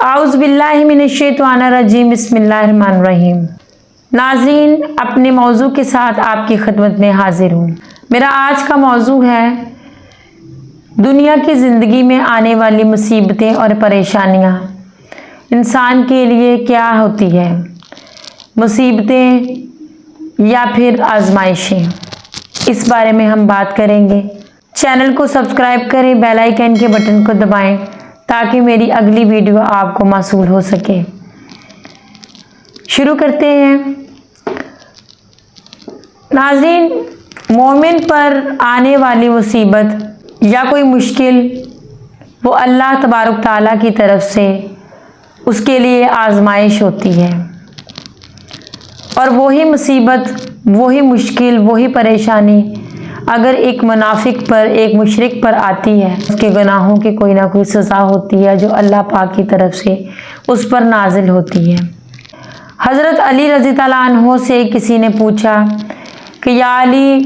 اعوذ باللہ من الشیطان الرجیم بسم اللہ الرحمن الرحیم۔ ناظرین، اپنے موضوع کے ساتھ آپ کی خدمت میں حاضر ہوں۔ میرا آج کا موضوع ہے دنیا کی زندگی میں آنے والی مصیبتیں اور پریشانیاں انسان کے لیے کیا ہوتی ہے، مصیبتیں یا پھر آزمائشیں، اس بارے میں ہم بات کریں گے۔ چینل کو سبسکرائب کریں، بیل آئیکن کے بٹن کو دبائیں تاکہ میری اگلی ویڈیو آپ کو موصول ہو سکے۔ شروع کرتے ہیں۔ ناظرین، مومن پر آنے والی مصیبت یا کوئی مشکل وہ اللہ تبارک تعالیٰ کی طرف سے اس کے لیے آزمائش ہوتی ہے، اور وہی مصیبت، وہی مشکل، وہی پریشانی اگر ایک منافق پر، ایک مشرک پر آتی ہے، اس کے گناہوں کی کوئی نہ کوئی سزا ہوتی ہے جو اللہ پاک کی طرف سے اس پر نازل ہوتی ہے۔ حضرت علی رضی اللہ عنہ سے کسی نے پوچھا کہ یا علی،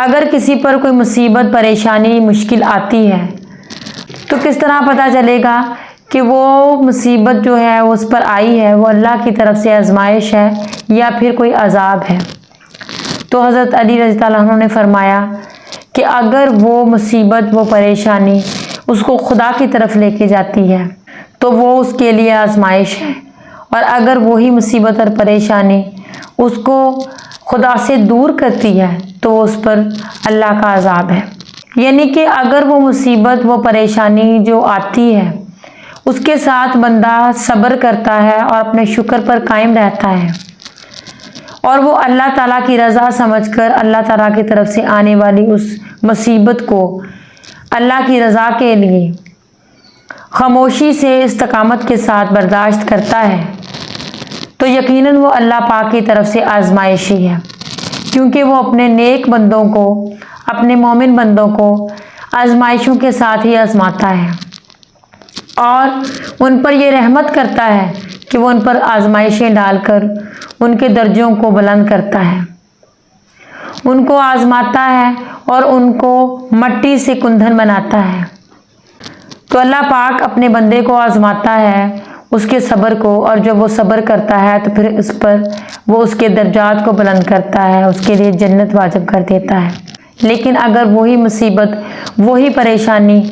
اگر کسی پر کوئی مصیبت، پریشانی، مشکل آتی ہے تو کس طرح پتہ چلے گا کہ وہ مصیبت جو ہے اس پر آئی ہے وہ اللہ کی طرف سے آزمائش ہے یا پھر کوئی عذاب ہے؟ تو حضرت علی رضی اللہ عنہ نے فرمایا کہ اگر وہ مصیبت، وہ پریشانی اس کو خدا کی طرف لے کے جاتی ہے تو وہ اس کے لیے آزمائش ہے، اور اگر وہی مصیبت اور پریشانی اس کو خدا سے دور کرتی ہے تو وہ اس پر اللہ کا عذاب ہے۔ یعنی کہ اگر وہ مصیبت، وہ پریشانی جو آتی ہے اس کے ساتھ بندہ صبر کرتا ہے اور اپنے شکر پر قائم رہتا ہے، اور وہ اللہ تعالیٰ کی رضا سمجھ کر اللہ تعالیٰ کی طرف سے آنے والی اس مصیبت کو اللہ کی رضا کے لیے خاموشی سے، استقامت کے ساتھ برداشت کرتا ہے، تو یقیناً وہ اللہ پاک کی طرف سے آزمائش ہی ہے، کیونکہ وہ اپنے نیک بندوں کو، اپنے مومن بندوں کو آزمائشوں کے ساتھ ہی آزماتا ہے، اور ان پر یہ رحمت کرتا ہے کہ وہ ان پر آزمائشیں ڈال کر ان کے درجوں کو بلند کرتا ہے، ان کو آزماتا ہے اور ان کو مٹی سے کندھن بناتا ہے۔ تو اللہ پاک اپنے بندے کو آزماتا ہے، اس کے صبر کو، اور جب وہ صبر کرتا ہے تو پھر اس پر وہ اس کے درجات کو بلند کرتا ہے، اس کے لیے جنت واجب کر دیتا ہے۔ لیکن اگر وہی مصیبت، وہی پریشانی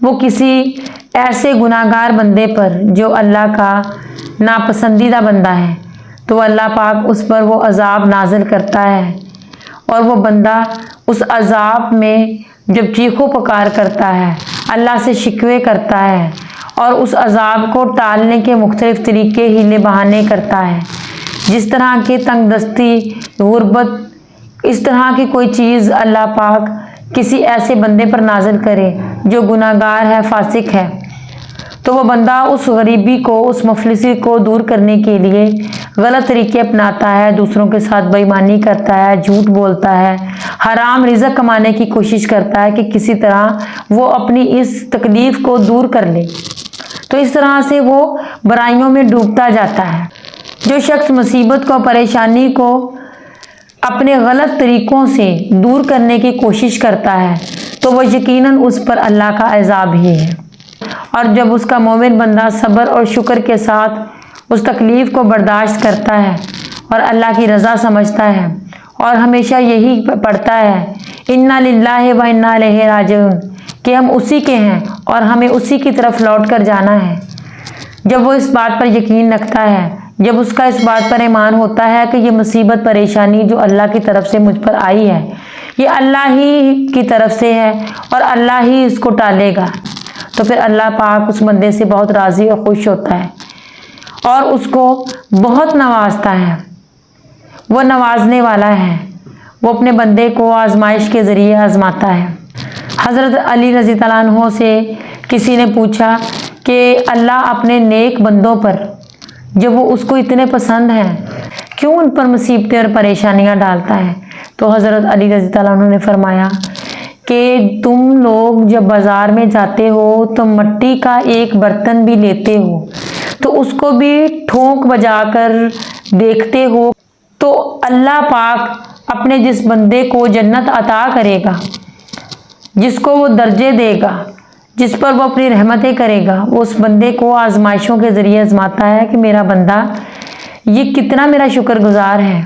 وہ کسی ایسے گناہگار بندے پر جو اللہ کا ناپسندیدہ بندہ ہے، تو اللہ پاک اس پر وہ عذاب نازل کرتا ہے، اور وہ بندہ اس عذاب میں جب چیخو پکار کرتا ہے، اللہ سے شکوے کرتا ہے، اور اس عذاب کو ٹالنے کے مختلف طریقے، ہیلے بہانے کرتا ہے، جس طرح کی تنگ دستی، غربت، اس طرح کی کوئی چیز اللہ پاک کسی ایسے بندے پر نازل کرے جو گناہگار ہے، فاسق ہے، تو وہ بندہ اس غریبی کو، اس مفلسی کو دور کرنے کے لیے غلط طریقے اپناتا ہے، دوسروں کے ساتھ بے ایمانی کرتا ہے، جھوٹ بولتا ہے، حرام رزق کمانے کی کوشش کرتا ہے کہ کسی طرح وہ اپنی اس تکلیف کو دور کر لے۔ تو اس طرح سے وہ برائیوں میں ڈوبتا جاتا ہے۔ جو شخص مصیبت کو، پریشانی کو اپنے غلط طریقوں سے دور کرنے کی کوشش کرتا ہے تو وہ یقیناً اس پر اللہ کا عذاب ہی ہے، اور جب اس کا مومن بندہ صبر اور شکر کے ساتھ اس تکلیف کو برداشت کرتا ہے اور اللہ کی رضا سمجھتا ہے اور ہمیشہ یہی پڑھتا ہے انا للہ و انا الیہ راجعون، کہ ہم اسی کے ہیں اور ہمیں اسی کی طرف لوٹ کر جانا ہے، جب وہ اس بات پر یقین رکھتا ہے، جب اس کا اس بات پر ایمان ہوتا ہے کہ یہ مصیبت، پریشانی جو اللہ کی طرف سے مجھ پر آئی ہے یہ اللہ ہی کی طرف سے ہے اور اللہ ہی اس کو ٹالے گا، تو پھر اللہ پاک اس بندے سے بہت راضی اور خوش ہوتا ہے اور اس کو بہت نوازتا ہے۔ وہ نوازنے والا ہے، وہ اپنے بندے کو آزمائش کے ذریعے آزماتا ہے۔ حضرت علی رضی اللہ عنہ سے کسی نے پوچھا کہ اللہ اپنے نیک بندوں پر، جب وہ اس کو اتنے پسند ہیں، کیوں ان پر مصیبتیں اور پریشانیاں ڈالتا ہے؟ تو حضرت علی رضی اللہ عنہ نے فرمایا کہ تم لوگ جب بازار میں جاتے ہو تو مٹی کا ایک برتن بھی لیتے ہو تو اس کو بھی ٹھونک بجا کر دیکھتے ہو، تو اللہ پاک اپنے جس بندے کو جنت عطا کرے گا، جس کو وہ درجے دے گا، جس پر وہ اپنی رحمتیں کرے گا، وہ اس بندے کو آزمائشوں کے ذریعے آزماتا ہے کہ میرا بندہ یہ کتنا میرا شکر گزار ہے۔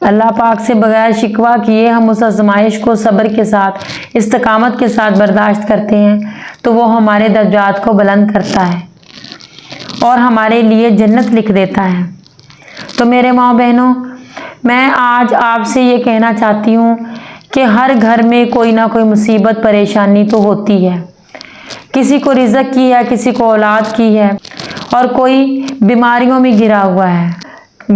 اللہ پاک سے بغیر شکوہ کیے ہم اس آزمائش کو صبر کے ساتھ، استقامت کے ساتھ برداشت کرتے ہیں تو وہ ہمارے درجات کو بلند کرتا ہے اور ہمارے لیے جنت لکھ دیتا ہے۔ تو میرے ماں بہنوں، میں آج آپ سے یہ کہنا چاہتی ہوں کہ ہر گھر میں کوئی نہ کوئی مصیبت پریشانی تو ہوتی ہے، کسی کو رزق کی ہے، کسی کو اولاد کی ہے، اور کوئی بیماریوں میں گرا ہوا ہے۔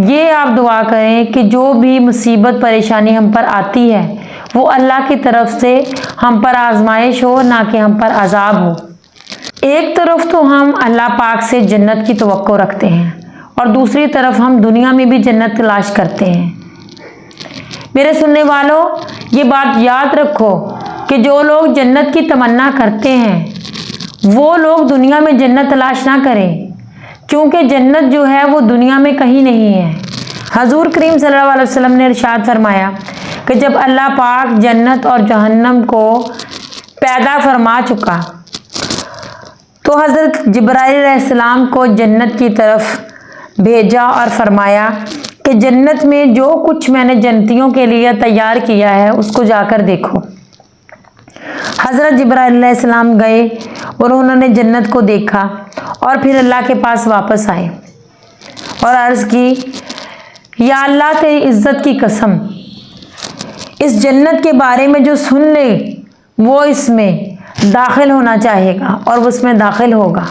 یہ آپ دعا کریں کہ جو بھی مصیبت پریشانی ہم پر آتی ہے وہ اللہ کی طرف سے ہم پر آزمائش ہو، نہ کہ ہم پر عذاب ہو۔ ایک طرف تو ہم اللہ پاک سے جنت کی توقع رکھتے ہیں اور دوسری طرف ہم دنیا میں بھی جنت تلاش کرتے ہیں۔ میرے سننے والوں، یہ بات یاد رکھو کہ جو لوگ جنت کی تمنا کرتے ہیں وہ لوگ دنیا میں جنت تلاش نہ کریں، کیونکہ جنت جو ہے وہ دنیا میں کہیں نہیں ہے۔ حضور کریم صلی اللہ علیہ وسلم نے ارشاد فرمایا کہ جب اللہ پاک جنت اور جہنم کو پیدا فرما چکا تو حضرت جبرائیل علیہ السلام کو جنت کی طرف بھیجا اور فرمایا کہ جنت میں جو کچھ میں نے جنتیوں کے لیے تیار کیا ہے اس کو جا کر دیکھو۔ حضرت جبرائیل علیہ السلام گئے اور انہوں نے جنت کو دیکھا اور پھر اللہ کے پاس واپس آئے اور عرض کی، یا اللہ تیری عزت کی قسم، اس جنت کے بارے میں جو سن لے وہ اس میں داخل ہونا چاہے گا اور وہ اس میں داخل ہوگا۔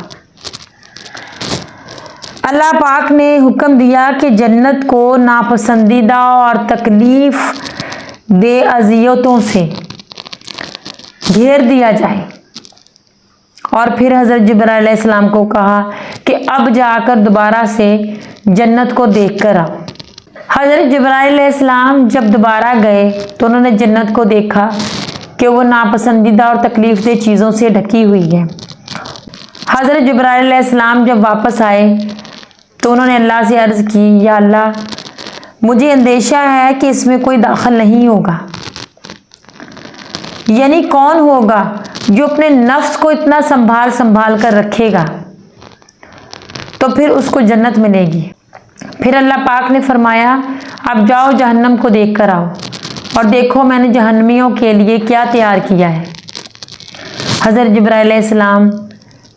اللہ پاک نے حکم دیا کہ جنت کو ناپسندیدہ اور تکلیف دہ اذیتوں سے گھیر دیا جائے، اور پھر حضرت جبرائیل علیہ السلام کو کہا کہ اب جا کر دوبارہ سے جنت کو دیکھ کر آؤ۔ حضرت جبرائیل علیہ السلام جب دوبارہ گئے تو انہوں نے جنت کو دیکھا کہ وہ ناپسندیدہ اور تکلیف دہ چیزوں سے ڈھکی ہوئی ہے۔ حضرت جبرائیل علیہ السلام جب واپس آئے تو انہوں نے اللہ سے عرض کی، یا اللہ مجھے اندیشہ ہے کہ اس میں کوئی داخل نہیں ہوگا، یعنی کون ہوگا جو اپنے نفس کو اتنا سنبھال کر رکھے گا تو پھر اس کو جنت ملے گی۔ پھر اللہ پاک نے فرمایا، اب جاؤ جہنم کو دیکھ کر آؤ اور دیکھو میں نے جہنمیوں کے لیے کیا تیار کیا ہے۔ حضرت جبرائیل علیہ السلام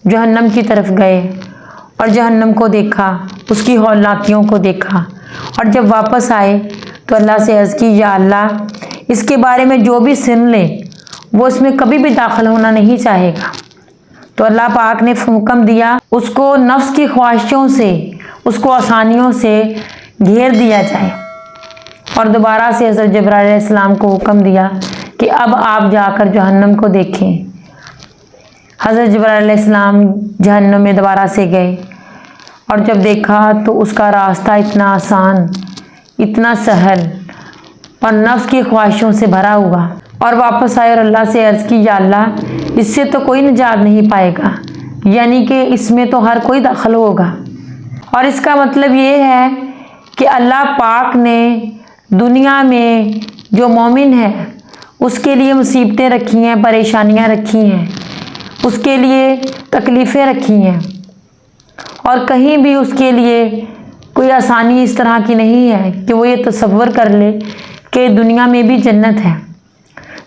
جہنم کی طرف گئے اور جہنم کو دیکھا، اس کی ہولناکیوں کو دیکھا، اور جب واپس آئے تو اللہ سے عرض کی، یا اللہ اس کے بارے میں جو بھی سن لے وہ اس میں کبھی بھی داخل ہونا نہیں چاہے گا۔ تو اللہ پاک نے حکم دیا اس کو نفس کی خواہشوں سے، اس کو آسانیوں سے گھیر دیا جائے، اور دوبارہ سے حضرت جبرائیل علیہ السلام کو حکم دیا کہ اب آپ جا کر جہنم کو دیکھیں۔ حضرت جبرائیل علیہ السلام جہنم میں دوبارہ سے گئے اور جب دیکھا تو اس کا راستہ اتنا آسان، اتنا سہل اور نفس کی خواہشوں سے بھرا ہوا، اور واپس آئے اور اللہ سے عرض کی، یا اللہ اس سے تو کوئی نجات نہیں پائے گا، یعنی کہ اس میں تو ہر کوئی داخل ہوگا۔ اور اس کا مطلب یہ ہے کہ اللہ پاک نے دنیا میں جو مومن ہے اس کے لیے مصیبتیں رکھی ہیں، پریشانیاں رکھی ہیں، اس کے لیے تکلیفیں رکھی ہیں، اور کہیں بھی اس کے لیے کوئی آسانی اس طرح کی نہیں ہے کہ وہ یہ تصور کر لے کہ دنیا میں بھی جنت ہے۔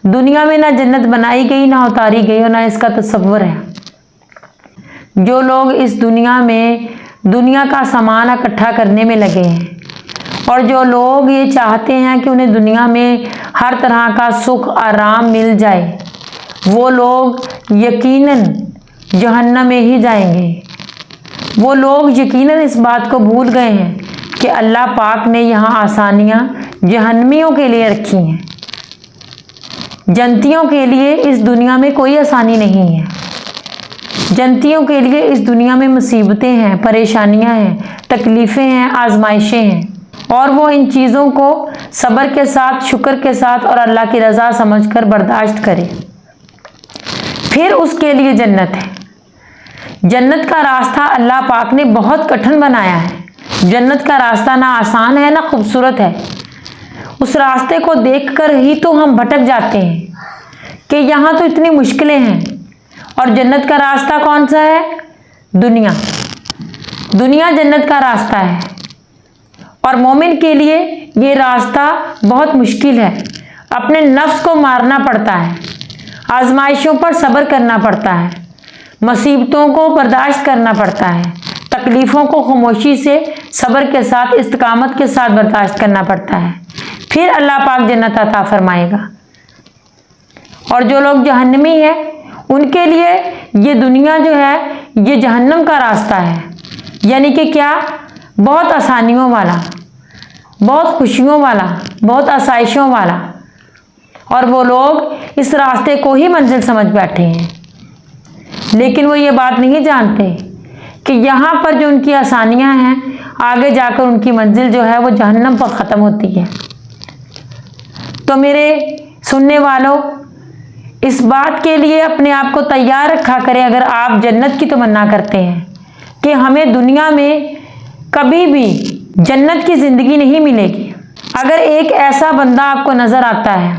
دنیا میں نہ جنت بنائی گئی، نہ اتاری گئی، اور نہ اس کا تصور ہے۔ جو لوگ اس دنیا میں دنیا کا سامان اکٹھا کرنے میں لگے ہیں، اور جو لوگ یہ چاہتے ہیں کہ انہیں دنیا میں ہر طرح کا سکھ آرام مل جائے، وہ لوگ یقیناً جہنم میں ہی جائیں گے۔ وہ لوگ یقیناً اس بات کو بھول گئے ہیں کہ اللہ پاک نے یہاں آسانیاں جہنمیوں کے لیے رکھی ہیں۔ جنتیوں کے لیے اس دنیا میں کوئی آسانی نہیں ہے۔ جنتیوں کے لیے اس دنیا میں مصیبتیں ہیں، پریشانیاں ہیں، تکلیفیں ہیں، آزمائشیں ہیں، اور وہ ان چیزوں کو صبر کے ساتھ، شکر کے ساتھ اور اللہ کی رضا سمجھ کر برداشت کرے، پھر اس کے لیے جنت ہے۔ جنت کا راستہ اللہ پاک نے بہت کٹھن بنایا ہے۔ جنت کا راستہ نہ آسان ہے نہ خوبصورت ہے۔ اس راستے کو دیکھ کر ہی تو ہم بھٹک جاتے ہیں کہ یہاں تو اتنی مشکلیں ہیں، اور جنت کا راستہ کون سا ہے؟ دنیا جنت کا راستہ ہے، اور مومن کے لیے یہ راستہ بہت مشکل ہے۔ اپنے نفس کو مارنا پڑتا ہے، آزمائشوں پر صبر کرنا پڑتا ہے، مصیبتوں کو برداشت کرنا پڑتا ہے، تکلیفوں کو خاموشی سے صبر کے ساتھ استقامت کے ساتھ برداشت کرنا پڑتا ہے، پھر اللہ پاک جنت عطا فرمائے گا۔ اور جو لوگ جہنمی ہیں ان کے لیے یہ دنیا جو ہے یہ جہنم کا راستہ ہے، یعنی کہ کیا؟ بہت آسانیوں والا، بہت خوشیوں والا، بہت آسائشوں والا، اور وہ لوگ اس راستے کو ہی منزل سمجھ بیٹھے ہیں، لیکن وہ یہ بات نہیں جانتے کہ یہاں پر جو ان کی آسانیاں ہیں آگے جا کر ان کی منزل جو ہے وہ جہنم پر ختم ہوتی ہے۔ تو میرے سننے والوں، اس بات کے لیے اپنے آپ کو تیار رکھا کریں، اگر آپ جنت کی تمنا کرتے ہیں کہ ہمیں دنیا میں کبھی بھی جنت کی زندگی نہیں ملے گی۔ اگر ایک ایسا بندہ آپ کو نظر آتا ہے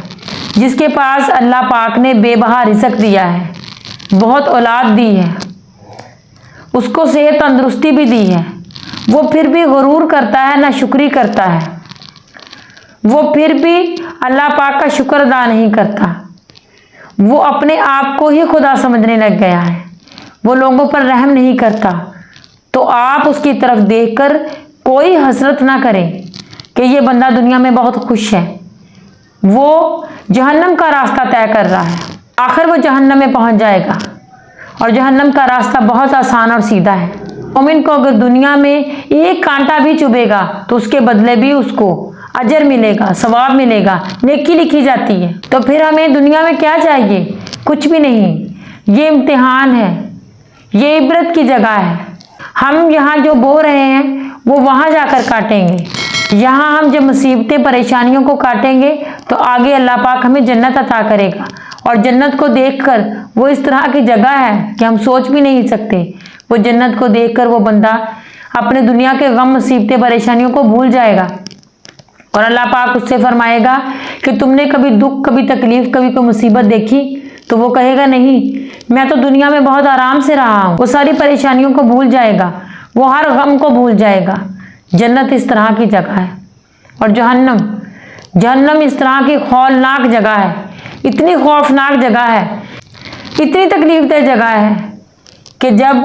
جس کے پاس اللہ پاک نے بے بہا رزق دیا ہے، بہت اولاد دی ہے، اس کو صحت تندرستی بھی دی ہے، وہ پھر بھی غرور کرتا ہے، ناشکری کرتا ہے، وہ پھر بھی اللہ پاک کا شکر ادا نہیں کرتا، وہ اپنے آپ کو ہی خدا سمجھنے لگ گیا ہے، وہ لوگوں پر رحم نہیں کرتا، تو آپ اس کی طرف دیکھ کر کوئی حسرت نہ کریں کہ یہ بندہ دنیا میں بہت خوش ہے، وہ جہنم کا راستہ طے کر رہا ہے، آخر وہ جہنم میں پہنچ جائے گا، اور جہنم کا راستہ بہت آسان اور سیدھا ہے۔ مومن کو اگر دنیا میں ایک کانٹا بھی چبھے گا تو اس کے بدلے بھی اس کو اجر ملے گا، ثواب ملے گا، نیکی لکھی جاتی ہے۔ تو پھر ہمیں دنیا میں کیا چاہیے؟ کچھ بھی نہیں، یہ امتحان ہے، یہ عبرت کی جگہ ہے۔ ہم یہاں جو بو رہے ہیں وہ وہاں جا کر کاٹیں گے، یہاں ہم جب مصیبتیں پریشانیوں کو کاٹیں گے تو آگے اللہ پاک ہمیں جنت عطا کرے گا، اور جنت کو دیکھ کر وہ اس طرح کی جگہ ہے کہ ہم سوچ بھی نہیں سکتے، وہ جنت کو دیکھ کر وہ بندہ اپنے دنیا کے غم مصیبتیں پریشانیوں کو بھول جائے گا، اور اللہ پاک اس سے فرمائے گا کہ تم نے کبھی دکھ، کبھی تکلیف، کبھی کوئی مصیبت دیکھی؟ تو وہ کہے گا نہیں، میں تو دنیا میں بہت آرام سے رہا ہوں۔ وہ ساری پریشانیوں کو بھول جائے گا، وہ ہر غم کو بھول جائے گا۔ جنت اس طرح کی جگہ ہے، اور جہنم اس طرح کی ہولناک جگہ ہے، اتنی خوفناک جگہ ہے، اتنی تکلیف دہ جگہ ہے کہ جب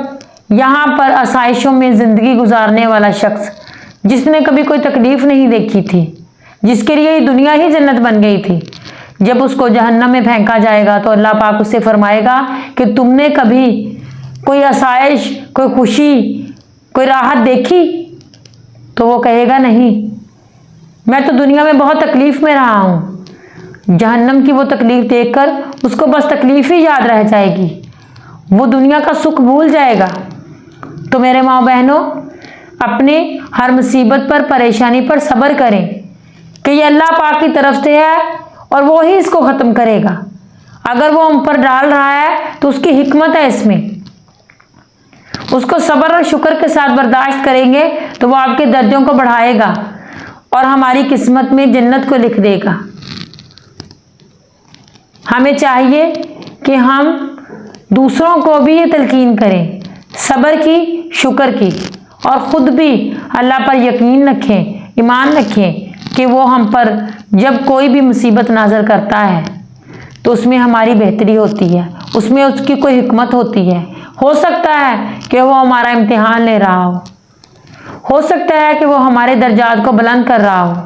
یہاں پر آسائشوں میں زندگی گزارنے والا شخص، جس نے کبھی کوئی تکلیف نہیں دیکھی تھی، جس کے لیے یہ دنیا ہی جنت بن گئی تھی، جب اس کو جہنم میں پھینکا جائے گا تو اللہ پاک اس سے فرمائے گا کہ تم نے کبھی کوئی آسائش، کوئی خوشی، کوئی راحت دیکھی؟ تو وہ کہے گا نہیں، میں تو دنیا میں بہت تکلیف میں رہا ہوں۔ جہنم کی وہ تکلیف دیکھ کر اس کو بس تکلیف ہی یاد رہ جائے گی، وہ دنیا کا سکھ بھول جائے گا۔ تو میرے ماں بہنوں، اپنے ہر مصیبت پر، پریشانی پر صبر کریں کہ یہ اللہ پاک کی طرف سے ہے اور وہی اس کو ختم کرے گا۔ اگر وہ ہم پر ڈال رہا ہے تو اس کی حکمت ہے، اس میں اس کو صبر اور شکر کے ساتھ برداشت کریں گے تو وہ آپ کے درجوں کو بڑھائے گا اور ہماری قسمت میں جنت کو لکھ دے گا۔ ہمیں چاہیے کہ ہم دوسروں کو بھی یہ تلقین کریں، صبر کی، شکر کی، اور خود بھی اللہ پر یقین رکھیں، ایمان رکھیں کہ وہ ہم پر جب کوئی بھی مصیبت نازل کرتا ہے تو اس میں ہماری بہتری ہوتی ہے، اس میں اس کی کوئی حکمت ہوتی ہے۔ ہو سکتا ہے کہ وہ ہمارا امتحان لے رہا ہو سکتا ہے کہ وہ ہمارے درجات کو بلند کر رہا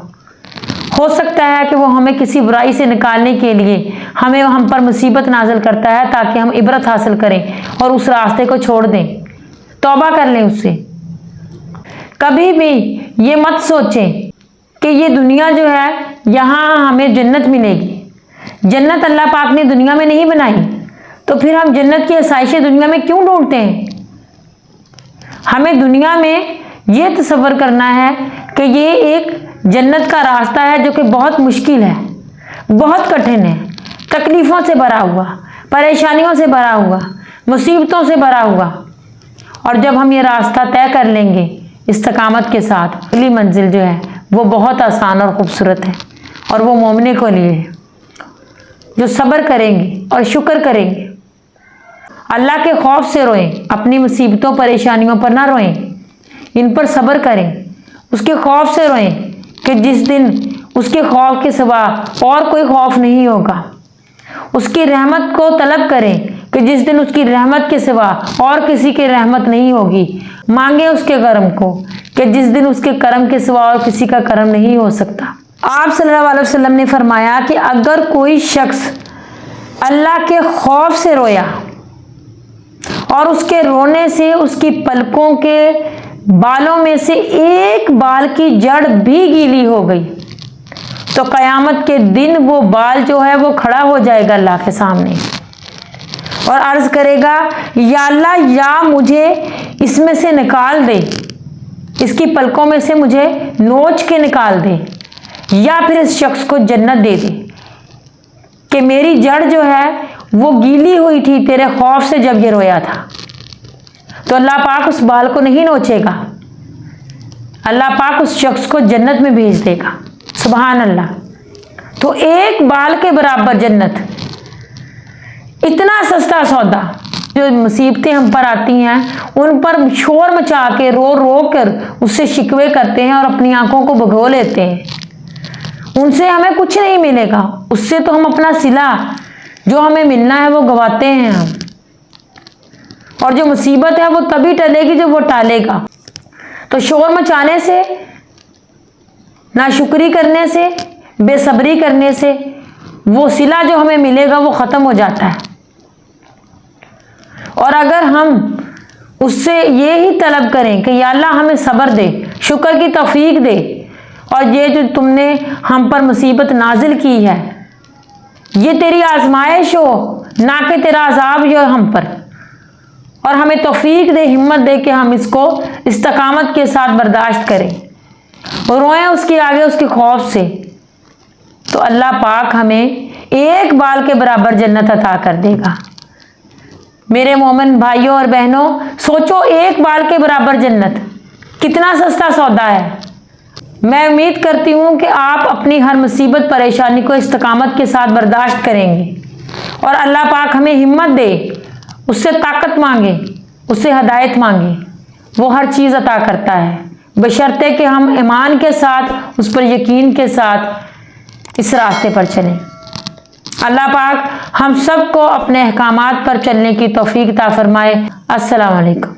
ہو سکتا ہے کہ وہ ہمیں کسی برائی سے نکالنے کے لیے ہم پر مصیبت نازل کرتا ہے تاکہ ہم عبرت حاصل کریں اور اس راستے کو چھوڑ دیں، توبہ کر لیں اس سے۔ کبھی بھی یہ مت سوچیں کہ یہ دنیا جو ہے یہاں ہمیں جنت ملے گی۔ جنت اللہ پاک نے دنیا میں نہیں بنائی، تو پھر ہم جنت کی آسائشیں دنیا میں کیوں ڈھونڈتے ہیں؟ ہمیں دنیا میں یہ تصور کرنا ہے کہ یہ ایک جنت کا راستہ ہے جو کہ بہت مشکل ہے، بہت کٹھن ہے، تکلیفوں سے بھرا ہوا، پریشانیوں سے بھرا ہوا، مصیبتوں سے بھرا ہوا، اور جب ہم یہ راستہ طے کر لیں گے استقامت کے ساتھ، اگلی منزل جو ہے وہ بہت آسان اور خوبصورت ہے، اور وہ مومنے کو لیے جو صبر کریں گے اور شکر کریں گے۔ اللہ کے خوف سے روئیں، اپنی مصیبتوں پریشانیوں پر نہ روئیں، ان پر صبر کریں، اس کے خوف سے روئیں کہ جس دن اس کے خوف کے سوا اور کوئی خوف نہیں ہوگا۔ اس کی رحمت کو طلب کریں کہ جس دن اس کی رحمت کے سوا اور کسی کی رحمت نہیں ہوگی۔ مانگیں اس کے کرم کو کہ جس دن اس کے کرم کے سوا اور کسی کا کرم نہیں ہو سکتا۔ آپ صلی اللہ علیہ وسلم نے فرمایا کہ اگر کوئی شخص اللہ کے خوف سے رویا اور اس کے رونے سے اس کی پلکوں کے بالوں میں سے ایک بال کی جڑ بھی گیلی ہو گئی تو قیامت کے دن وہ بال جو ہے وہ کھڑا ہو جائے گا اللہ کے سامنے اور عرض کرے گا یا اللہ، یا مجھے اس میں سے نکال دے، اس کی پلکوں میں سے مجھے نوچ کے نکال دے، یا پھر اس شخص کو جنت دے دے کہ میری جڑ جو ہے وہ گیلی ہوئی تھی تیرے خوف سے جب یہ رویا تھا۔ تو اللہ پاک اس بال کو نہیں نوچے گا، اللہ پاک اس شخص کو جنت میں بھیج دے گا۔ سبحان اللہ۔ تو ایک بال کے برابر جنت، اتنا سستا سودا۔ جو مصیبتیں ہم پر آتی ہیں ان پر شور مچا کے رو رو کر اس سے شکوے کرتے ہیں اور اپنی آنکھوں کو بھگو لیتے ہیں، ان سے ہمیں کچھ نہیں ملے گا، اس سے تو ہم اپنا صلہ جو ہمیں ملنا ہے وہ گواتے ہیں ہم، اور جو مصیبت ہے وہ تبھی ٹلے گی جب وہ ٹالے گا۔ تو شور مچانے سے، ناشکری کرنے سے، بے صبری کرنے سے وہ صلہ جو ہمیں ملے گا وہ ختم ہو جاتا ہے۔ اور اگر ہم اس سے یہی طلب کریں کہ یا اللہ ہمیں صبر دے، شکر کی توفیق دے، اور یہ جو تم نے ہم پر مصیبت نازل کی ہے یہ تیری آزمائش ہو نہ کہ تیرا عذاب جو ہے ہم پر، اور ہمیں توفیق دے، ہمت دے کہ ہم اس کو استقامت کے ساتھ برداشت کریں اور روئیں اس کے آگے اس کے خوف سے، تو اللہ پاک ہمیں ایک بال کے برابر جنت عطا کر دے گا۔ میرے مومن بھائیوں اور بہنوں، سوچو ایک بال کے برابر جنت کتنا سستا سودا ہے۔ میں امید کرتی ہوں کہ آپ اپنی ہر مصیبت پریشانی کو استقامت کے ساتھ برداشت کریں گے اور اللہ پاک ہمیں ہمت دے، اس سے طاقت مانگے، اس سے ہدایت مانگے، وہ ہر چیز عطا کرتا ہے بشرطے کہ ہم ایمان کے ساتھ، اس پر یقین کے ساتھ اس راستے پر چلیں۔ اللہ پاک ہم سب کو اپنے احکامات پر چلنے کی توفیق عطا فرمائے۔ السلام علیکم۔